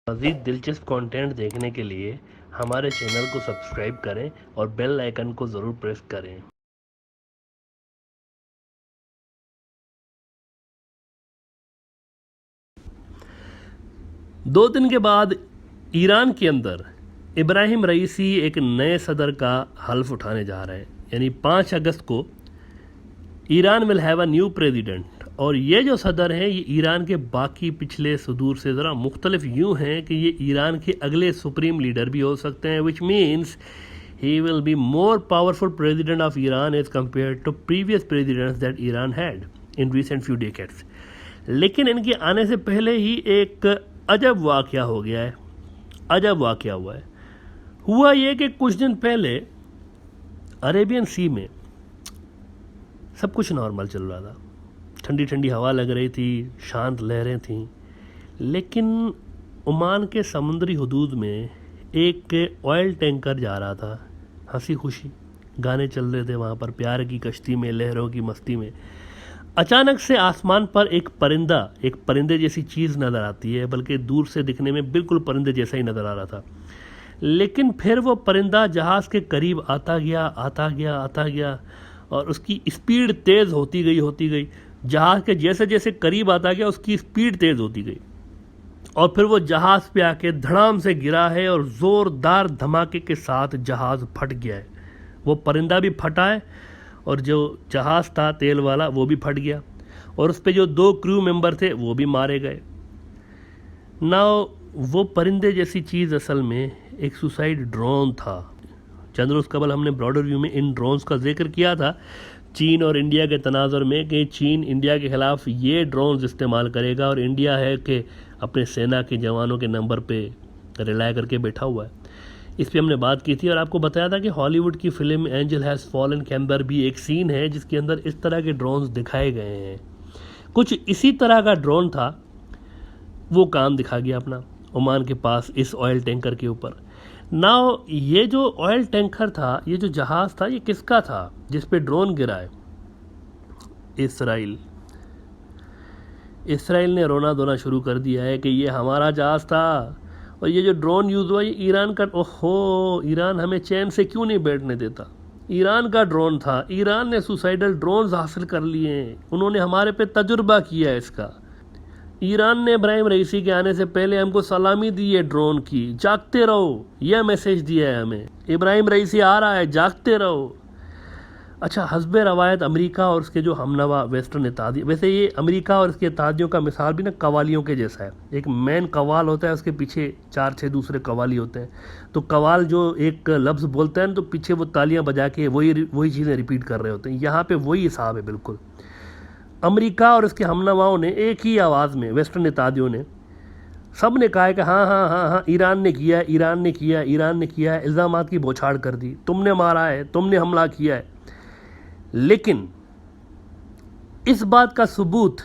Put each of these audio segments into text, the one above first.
मज़ीद दिलचस्प कंटेंट देखने के लिए हमारे चैनल को सब्सक्राइब करें और बेल आइकन को ज़रूर प्रेस करें। 2 दिन के बाद ईरान के अंदर इब्राहिम रईसी एक नए सदर का हल्फ उठाने जा रहे हैं, यानी 5 अगस्त को Iran will have a new president. और ये जो सदर हैं ये ईरान के बाकी पिछले सदूर से ज़रा मुख्तलिफ यूँ हैं कि ये ईरान के अगले सुप्रीम लीडर भी हो सकते हैं, which means he will be more powerful president of Iran as compared to previous presidents that Iran had in recent few decades। लेकिन इनके आने से पहले ही एक अजब वाक़या हो गया है। अजब वाक़या हुआ ये कि कुछ दिन पहले अरेबियन सी में सब कुछ नॉर्मल चल रहा था, ठंडी ठंडी हवा लग रही थी, शांत लहरें थीं, लेकिन ओमान के समुद्री हदूद में एक ऑयल टैंकर जा रहा था, हंसी खुशी गाने चल रहे थे वहाँ पर, प्यार की कश्ती में, लहरों की मस्ती में। अचानक से आसमान पर एक परिंदे जैसी चीज़ नज़र आती है, बल्कि दूर से दिखने में बिल्कुल परिंदे जैसा ही नज़र आ रहा था। लेकिन फिर वो परिंदा जहाज़ के करीब आता गया और उसकी स्पीड तेज़ होती गई। जहाज़ के जैसे जैसे करीब आता गया उसकी स्पीड तेज़ होती गई और फिर वो जहाज़ पे आके धड़ाम से गिरा है और ज़ोरदार धमाके के साथ जहाज़ फट गया है। वो परिंदा भी फटा है और जो जहाज़ था तेल वाला वो भी फट गया और उस पे जो 2 क्रू मेंबर थे वो भी मारे गए। नाउ वो परिंदे जैसी चीज़ असल में एक सुसाइड ड्रोन था। चंद रोज़ कबल हमने ब्रॉडर व्यू में इन ड्रोन्स का जिक्र किया था, चीन और इंडिया के तनाज़ुर में, कि चीन इंडिया के ख़िलाफ़ ये ड्रोन्स इस्तेमाल करेगा और इंडिया है कि अपने सेना के जवानों के नंबर पे रिलाय करके बैठा हुआ है। इस पर हमने बात की थी और आपको बताया था कि हॉलीवुड की फिल्म एंजल हैज़ फॉलन के अंदर भी एक सीन है जिसके अंदर इस तरह के ड्रोन्स दिखाए गए हैं। कुछ इसी तरह का ड्रोन था, वो काम दिखा गया अपना ओमान के पास इस ऑयल टैंकर के ऊपर। नाउ ये जो ऑयल टैंकर था, ये जो जहाज़ था, ये किसका था जिस पे ड्रोन गिरा है? इसराइल ने रोना धोना शुरू कर दिया है कि ये हमारा जहाज़ था और ये जो ड्रोन यूज़ हुआ ये ईरान का। ओहो, ईरान हमें चैन से क्यों नहीं बैठने देता? ईरान का ड्रोन था, ईरान ने सुसाइडल ड्रोन्स हासिल कर लिए हैं, उन्होंने हमारे पे तजुर्बा किया है इसका। ईरान ने इब्राहिम रईसी के आने से पहले हमको सलामी दी है ड्रोन की, जागते रहो, यह मैसेज दिया है हमें, इब्राहिम रईसी आ रहा है, जागते रहो। अच्छा, हस्बे रवायत अमेरिका और उसके जो हमनवा वेस्टर्न इत्तेहादी, वैसे ये अमेरिका और इसके इत्तेहादियों का मिसाल भी ना कवालियों के जैसा है। एक मेन कवाल होता है, उसके पीछे 4-6 दूसरे कवाली होते हैं। तो कवाल जो एक लफ्ज़ बोलते हैं तो पीछे वो तालियां बजा के वही चीज़ें रिपीट कर रहे होते हैं। यहाँ पे वही हिसाब है बिल्कुल। अमेरिका और इसके हमनवाओं ने एक ही आवाज़ में, वेस्टर्न इत्तेहादियों ने, सब ने कहा है कि हाँ, ईरान ने किया है, इल्ज़ामात की बौछार कर दी, तुमने मारा है, तुमने हमला किया है। लेकिन इस बात का सबूत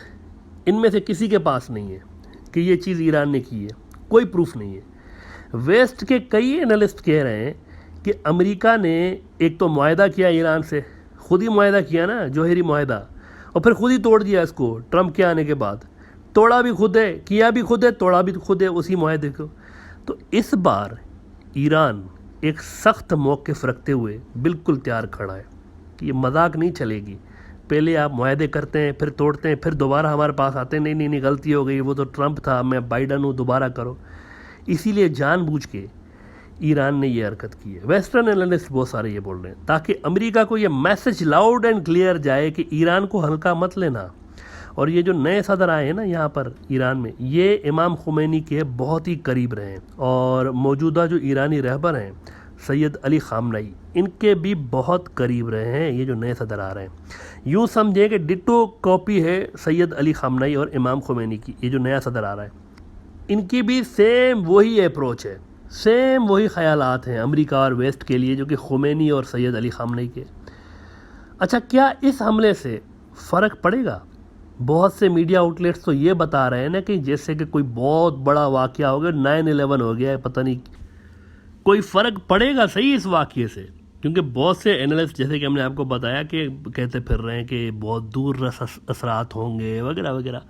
इनमें से किसी के पास नहीं है कि ये चीज़ ईरान ने की है, कोई प्रूफ नहीं है। वेस्ट के कई एनालिस्ट कह रहे हैं कि अमेरिका ने एक तो मुआहदा किया ईरान से, खुद ही मुआहदा किया ना, जौहरी मुआहदा, और फिर खुद ही तोड़ दिया इसको ट्रंप के आने के बाद। तोड़ा भी खुद है, किया भी खुद है, तोड़ा भी खुद है उसी मुआहदे को। तो इस बार ईरान एक सख्त मौक़िफ़ रखते हुए बिल्कुल तैयार खड़ा है कि ये मजाक नहीं चलेगी। पहले आप मुआहदे करते हैं, फिर तोड़ते हैं, फिर दोबारा हमारे पास आते हैं, नहीं गलती हो गई, वो तो ट्रंप था, मैं बाइडन हूँ, दोबारा करो। इसीलिए जानबूझ के ईरान ने ये हरकत की है। वेस्टर्न एनालिस्ट बहुत सारे ये बोल रहे हैं ताकि अमेरिका को ये मैसेज लाउड एंड क्लियर जाए कि ईरान को हल्का मत लेना। और ये जो नए सदर आए हैं ना यहाँ पर ईरान में, ये इमाम खुमैनी के बहुत ही करीब रहे हैं और मौजूदा जो ईरानी रहबर हैं सैयद अली खामनेई, इनके भी बहुत करीब रहे हैं ये जो नए सदर आ रहे हैं। यूँ समझें कि डिटो कॉपी है सैयद अली खामनेई और इमाम खुमैनी की, ये जो नया सदर आ रहा है, इनकी भी सेम वही अप्रोच है, सेम वही ख्यालात हैं अमेरिका और वेस्ट के लिए जो कि खुमैनी और सैयद अली खामनेई के। अच्छा, क्या इस हमले से फ़र्क पड़ेगा? बहुत से मीडिया आउटलेट्स तो ये बता रहे हैं ना कि जैसे कि कोई बहुत बड़ा वाक़या हो गया, 9/11 हो गया है, पता नहीं कोई फ़र्क पड़ेगा सही इस वाक़ये से? क्योंकि बहुत से एनालिस्ट, जैसे कि हमने आपको बताया, कि कहते फिर रहे हैं कि बहुत दूर असरात होंगे वगैरह वगैरह।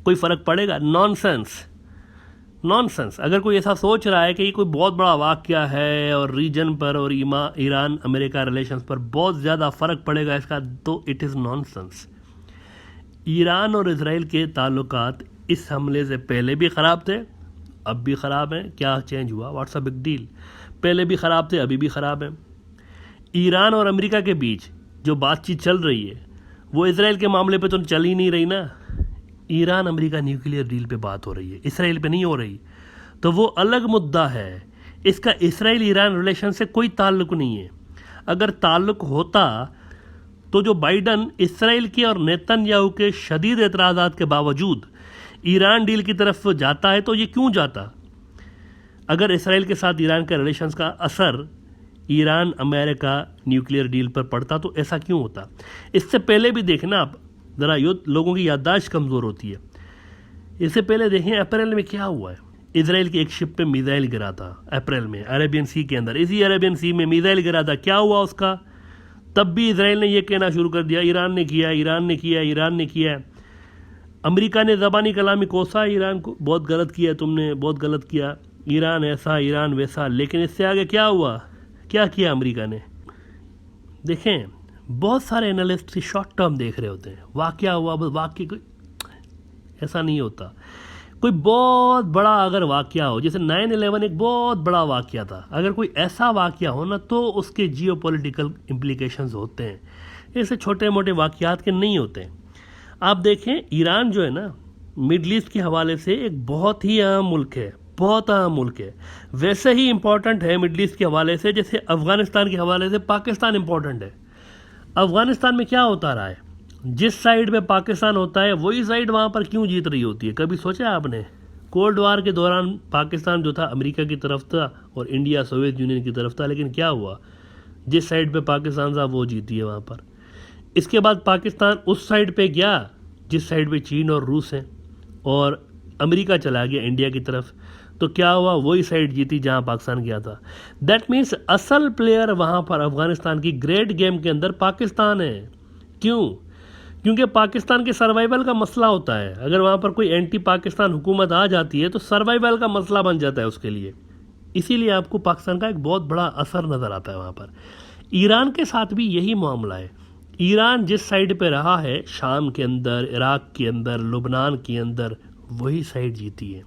कोई फ़र्क पड़ेगा? नॉनसेंस। नॉनसेंस। अगर कोई ऐसा सोच रहा है कि ये कोई बहुत बड़ा वाक़या है और रीजन पर और ईरान अमेरिका रिलेशंस पर बहुत ज़्यादा फ़र्क पड़ेगा इसका, तो इट इज़ नॉनसेंस। ईरान और इसराइल के ताल्लुकात इस हमले से पहले भी ख़राब थे, अब भी ख़राब हैं। क्या चेंज हुआ? What's a big deal? पहले भी ख़राब थे, अभी भी ख़राब हैं। ईरान और अमेरिका के बीच जो बातचीत चल रही है वो इसराइल के मामले पे तो चल ही नहीं रही ना। ईरान अमेरिका न्यूक्लियर डील पे बात हो रही है, इसराइल पे नहीं हो रही, तो वो अलग मुद्दा है। इसका इसराइल ईरान रिलेशन से कोई ताल्लुक नहीं है। अगर ताल्लुक होता तो जो बाइडन इसराइल के और नेतन्याहू के शदीद एतराज़ात के बावजूद ईरान डील की तरफ जाता है, तो ये क्यों जाता? अगर इसराइल के साथ ईरान के रिलेशंस का असर ईरान अमेरिका न्यूक्लियर डील पर पड़ता तो ऐसा क्यों होता? इससे पहले भी देखना आप, ज़रा लोगों की याददाश्त कमज़ोर होती है। इससे पहले देखें अप्रैल में क्या हुआ है। इसराइल की एक शिप पे मिसाइल गिरा था अप्रैल में अरेबियन सी के अंदर। इसी अरेबियन सी में मिसाइल गिरा था। क्या हुआ उसका? तब भी इसराइल ने यह कहना शुरू कर दिया, ईरान ने किया, ईरान ने किया, ईरान ने किया। अमेरिका ने ज़बानी कलामी कोसा ईरान को, बहुत गलत किया तुमने, बहुत गलत किया, ईरान ऐसा, ईरान वैसा। लेकिन इससे आगे क्या हुआ? क्या किया अमेरिका ने? देखें, बहुत सारे एनालिस्ट शॉर्ट टर्म देख रहे होते हैं। वाक़या हुआ, बस वाक़या कोई ऐसा नहीं होता। कोई बहुत बड़ा अगर वाक़या हो, जैसे 9/11 एक बहुत बड़ा वाक़या था, अगर कोई ऐसा वाक़या हो ना, तो उसके जियोपॉलिटिकल इम्प्लीकेशंस होते हैं। ऐसे छोटे मोटे वाक़यात के नहीं होते हैं। आप देखें, ईरान जो है ना, मिडल ईस्ट के हवाले से एक बहुत ही अहम मुल्क है, बहुत अहम मुल्क है। वैसे ही इम्पॉर्टेंट है मिडल ईस्ट के हवाले से जैसे अफ़गानिस्तान के हवाले से पाकिस्तान इम्पॉर्टेंट है। अफ़गानिस्तान में क्या होता रहा है? जिस साइड पे पाकिस्तान होता है वही साइड वहाँ पर क्यों जीत रही होती है? कभी सोचा आपने? कोल्ड वार के दौरान पाकिस्तान जो था अमेरिका की तरफ था और इंडिया सोवियत यूनियन की तरफ था, लेकिन क्या हुआ? जिस साइड पे पाकिस्तान था वो जीती है वहाँ पर। इसके बाद पाकिस्तान उस साइड पे गया जिस साइड पे चीन और रूस हैं, और अमेरिका चला गया इंडिया की तरफ, तो क्या हुआ? वही साइड जीती जहां पाकिस्तान गया था। दैट मीन्स असल प्लेयर वहां पर अफगानिस्तान की ग्रेट गेम के अंदर पाकिस्तान है। क्यों? क्योंकि पाकिस्तान के सर्वाइवल का मसला होता है। अगर वहां पर कोई एंटी पाकिस्तान हुकूमत आ जाती है तो सर्वाइवल का मसला बन जाता है उसके लिए। इसीलिए आपको पाकिस्तान का एक बहुत बड़ा असर नज़र आता है वहाँ पर। ईरान के साथ भी यही मामला है। ईरान जिस साइड पे रहा है, शाम के अंदर, इराक के अंदर, लुबनान के अंदर, वही साइड जीती है।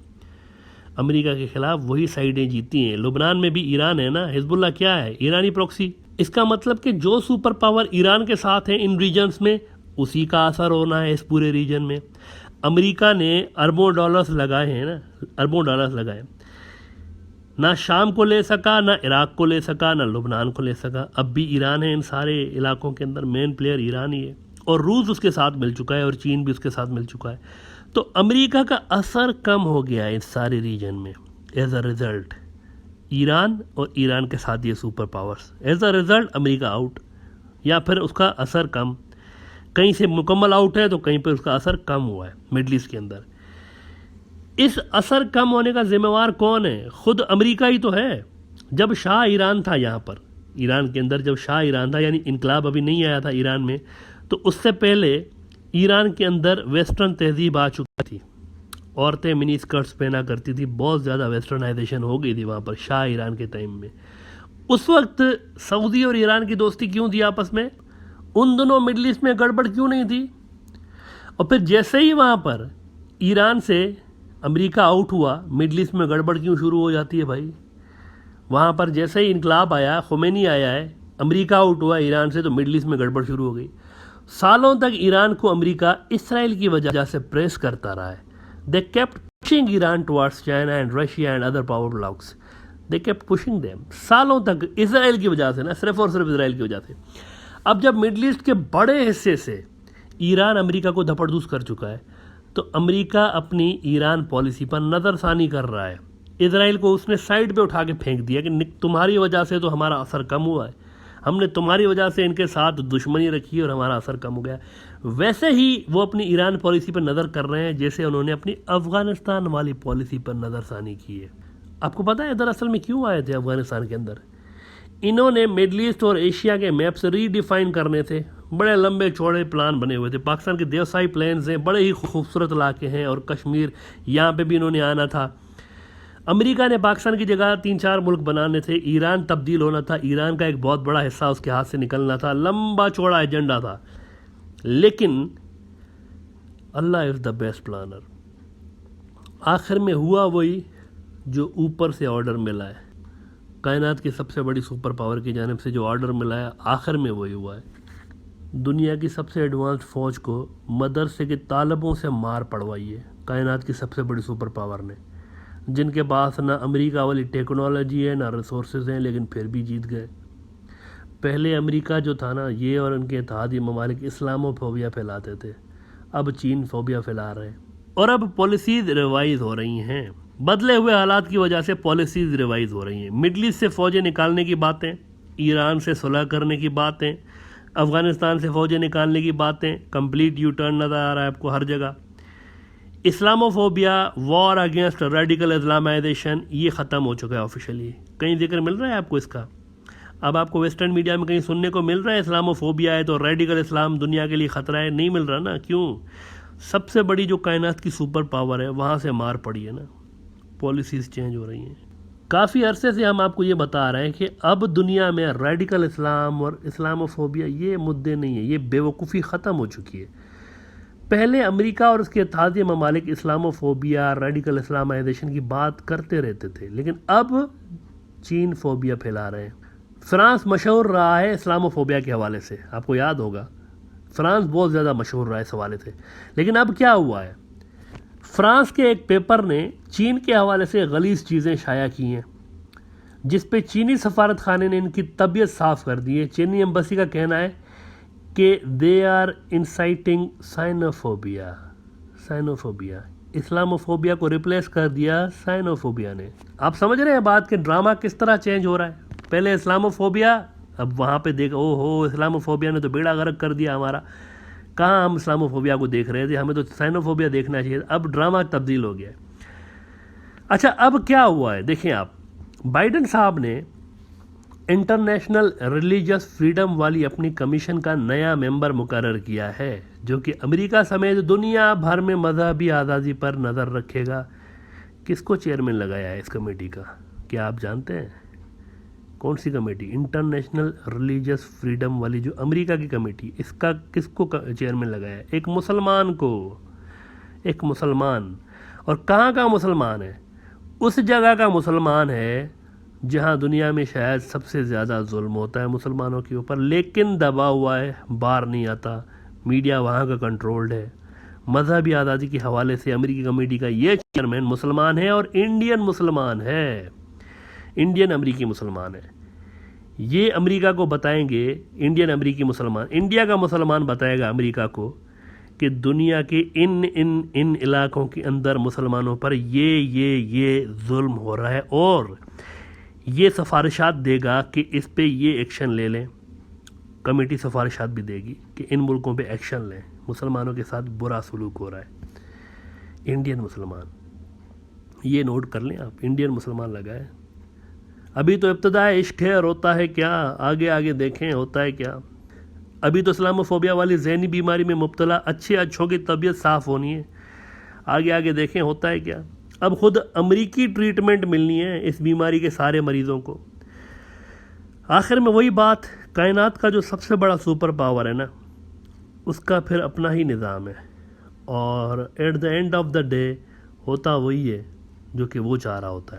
अमेरिका के खिलाफ वही साइडें जीती हैं। लुबनान में भी ईरान है ना, हिजबुल्लाह क्या है? ईरानी प्रॉक्सी। इसका मतलब कि जो सुपर पावर ईरान के साथ है इन रीजन्स में, उसी का असर होना है इस पूरे रीजन में। अमेरिका ने अरबों डॉलर्स लगाए हैं ना, अरबों डॉलर्स लगाए, ना शाम को ले सका, ना इराक को ले सका, ना लुबनान को ले सका। अब भी ईरान है इन सारे इलाकों के अंदर, मेन प्लेयर ईरान ही है, और रूस उसके साथ मिल चुका है और चीन भी उसके साथ मिल चुका है। तो अमेरिका का असर कम हो गया है इस सारे रीजन में एज अ रिज़ल्ट। ईरान और ईरान के साथ ये super powers, as a result America out, या फिर उसका असर कम। कहीं से मुकम्मल आउट है तो कहीं पर उसका असर कम हुआ है मिडल ईस्ट के अंदर। इस असर कम होने का जिम्मेवार कौन है? खुद अमेरिका ही तो है। जब शाह ईरान था यहाँ पर, ईरान के अंदर जब शाह ईरान था, यानी इनकलाब अभी नहीं आया था ईरान में, तो उससे पहले ईरान के अंदर वेस्टर्न तहजीब आ चुकी थी। औरतें मिनी स्कर्ट्स पहना करती थी, बहुत ज़्यादा वेस्टर्नाइजेशन हो गई थी वहाँ पर शाह ईरान के टाइम में। उस वक्त सऊदी और ईरान की दोस्ती क्यों थी आपस में? उन दोनों मिडल ईस्ट में गड़बड़ क्यों नहीं थी? और फिर जैसे ही वहाँ पर ईरान से अमेरिका आउट हुआ, मिडल ईस्ट में गड़बड़ क्यों शुरू हो जाती है भाई? वहाँ पर जैसे ही इनकलाब आया, खुमैनी आया है, अमेरिका आउट हुआ ईरान से, तो मिडल ईस्ट में गड़बड़ शुरू हो गई। सालों तक ईरान को अमेरिका इसराइल की वजह से प्रेस करता रहा है। They kept pushing Iran towards China and Russia and other power blocks. They kept pushing them सालों तक, इसराइल की वजह से ना, सिर्फ और सिर्फ इसराइल की वजह से। अब जब मिडल ईस्ट के बड़े हिस्से से ईरान अमेरिका को धपड़धूस कर चुका है, तो अमेरिका अपनी ईरान पॉलिसी पर नज़रसानी कर रहा है। इसराइल को उसने साइड पे उठा के फेंक दिया कि तुम्हारी वजह से तो हमारा असर कम हुआ है, हमने तुम्हारी वजह से इनके साथ दुश्मनी रखी और हमारा असर कम हो गया। वैसे ही वो अपनी ईरान पॉलिसी पर नज़र कर रहे हैं जैसे उन्होंने अपनी अफ़गानिस्तान वाली पॉलिसी पर नज़रसानी की है। आपको पता है दरअसल में क्यों आए थे अफ़गानिस्तान के अंदर? इन्होंने मिडल ईस्ट और एशिया के मैप्स रीडिफाइन करने थे। बड़े लंबे चौड़े प्लान बने हुए थे। पाकिस्तान के देवसाई प्लेन्स हैं, बड़े ही खूबसूरत इलाके हैं, और कश्मीर, यहाँ पे भी इन्होंने आना था। अमेरिका ने पाकिस्तान की जगह 3-4 मुल्क बनाने थे, ईरान तब्दील होना था, ईरान का एक बहुत बड़ा हिस्सा उसके हाथ से निकलना था, लंबा चौड़ा एजेंडा था। लेकिन अल्लाह इज़ द बेस्ट प्लानर। आखिर में हुआ वही जो ऊपर से ऑर्डर मिला है, कायनात की सबसे बड़ी सुपर पावर की जानिब से जो ऑर्डर मिला है, आखिर में वही हुआ है। दुनिया की सबसे एडवांस फ़ौज को मदरसे के तालिबों से मार पड़वाई है कायनात की सबसे बड़ी सुपर पावर ने, जिनके पास ना अमेरिका वाली टेक्नोलॉजी है ना रिसोर्सेज हैं, लेकिन फिर भी जीत गए। पहले अमेरिका जो था ना, ये और उनके इत्तेहादी ममालिक इस्लामोफोबिया फैलाते थे, अब चीन फोबिया फैला रहे हैं। और अब पॉलिसीज़ रिवाइज हो रही हैं, बदले हुए हालात की वजह से पॉलिसीज़ रिवाइज हो रही हैं। मिडल ईस्ट से फ़ौजें निकालने की बातें, ईरान से सुलह करने की बातें, अफ़गानिस्तान से फ़ौजें निकालने की बातें, कंप्लीट यू टर्न नज़र आ रहा है आपको हर जगह। Islamophobia, war against radical Islamisation, ये ख़त्म हो चुका है ऑफिशियली। कहीं जिक्र मिल रहा है आपको इसका? अब आपको वेस्टर्न मीडिया में कहीं सुनने को मिल रहा है इस्लामोफोबिया है तो रेडिकल इस्लाम दुनिया के लिए ख़तरा है? नहीं मिल रहा ना। क्यों? सबसे बड़ी जो कायनात की सुपर पावर है वहाँ से मार पड़ी है ना, पॉलिसीज़ चेंज हो रही हैं। काफ़ी अरसे से हम आपको ये बता रहे हैं कि अब दुनिया में रेडिकल इस्लाम और इस्लामोफोबिया ये मुद्दे नहीं है, ये बेवकूफ़ी ख़त्म हो चुकी है। पहले अमेरिका और उसके इत्तेहादी ममालिक इस्लामोफोबिया, रेडिकल इस्लामाइजेशन की बात करते रहते थे, लेकिन अब चीन फोबिया फैला रहे हैं। फ्रांस मशहूर रहा है इस्लामोफोबिया के हवाले से, आपको याद होगा फ्रांस बहुत ज़्यादा मशहूर रहा है इस हवाले से। लेकिन अब क्या हुआ है, फ्रांस के एक पेपर ने चीन के हवाले से गलीज़ चीज़ें शाया की हैं, जिस पे चीनी सफारत खाने ने इनकी तबीयत साफ़ कर दी है। चीनी एम्बेसी का कहना है कि they are inciting Sinophobia, Islamophobia को रिप्लेस कर दिया साइनोफोबिया ने। आप समझ रहे हैं बात के ड्रामा किस तरह चेंज हो रहा है? पहले इस्लामोफोबिया, अब वहाँ पे देखो ओहो इस्लामोफोबिया ने तो बेड़ा गर्क कर दिया हमारा। कहाँ हम इस्लामोफोबिया को देख रहे थे, हमें तो साइनोफोबिया देखना चाहिए। अब ड्रामा तब्दील हो गया। अच्छा, अब क्या हुआ है देखें आप, बाइडेन साहब ने इंटरनेशनल रिलीजियस फ्रीडम वाली अपनी कमीशन का नया मेंबर मुकर्रर किया है, जो कि अमेरिका समेत दुनिया भर में मजहबी आज़ादी पर नज़र रखेगा। किसको चेयरमैन लगाया है इस कमेटी का, क्या आप जानते हैं? कौन सी कमेटी? इंटरनेशनल रिलीजियस फ्रीडम वाली जो अमेरिका की कमेटी, इसका किसको चेयरमैन लगाया है? एक मुसलमान को, एक मुसलमान। और कहाँ का मुसलमान है? उस जगह का मुसलमान है जहाँ दुनिया में शायद सबसे ज़्यादा जुल्म होता है मुसलमानों के ऊपर, लेकिन दबा हुआ है, बाहर नहीं आता, मीडिया वहाँ का कंट्रोल्ड है। मजहबी आज़ादी के हवाले से अमेरिकी कमेटी का ये चेयरमैन मुसलमान है और इंडियन मुसलमान है, इंडियन अमेरिकी मुसलमान है। ये अमेरिका को बताएंगे, इंडियन अमेरिकी मुसलमान, इंडिया का मुसलमान बताएगा अमेरिका को कि दुनिया के इन इलाकों के अंदर मुसलमानों पर ये जुल्म हो रहा है, और ये सिफारिशात देगा कि इस पे ये एक्शन ले लें। कमेटी सिफारिशात भी देगी कि इन मुल्कों पे एक्शन लें, मुसलमानों के साथ बुरा सलूक हो रहा है। इंडियन मुसलमान, ये नोट कर लें आप, इंडियन मुसलमान लगाए। अभी तो इब्तिदाए इश्क है और होता है क्या, आगे आगे देखें होता है क्या। अभी तो इस्लामोफोबिया वाली ज़हनी बीमारी में मुब्तला अच्छों की तबीयत साफ़ होनी है, आगे आगे देखें होता है क्या। अब खुद अमेरिकी ट्रीटमेंट मिलनी है इस बीमारी के सारे मरीज़ों को। आखिर में वही बात, कायनात का जो सबसे बड़ा सुपर पावर है ना, उसका फिर अपना ही निज़ाम है, और at the end of the day होता वही है जो कि वो चाह रहा होता है।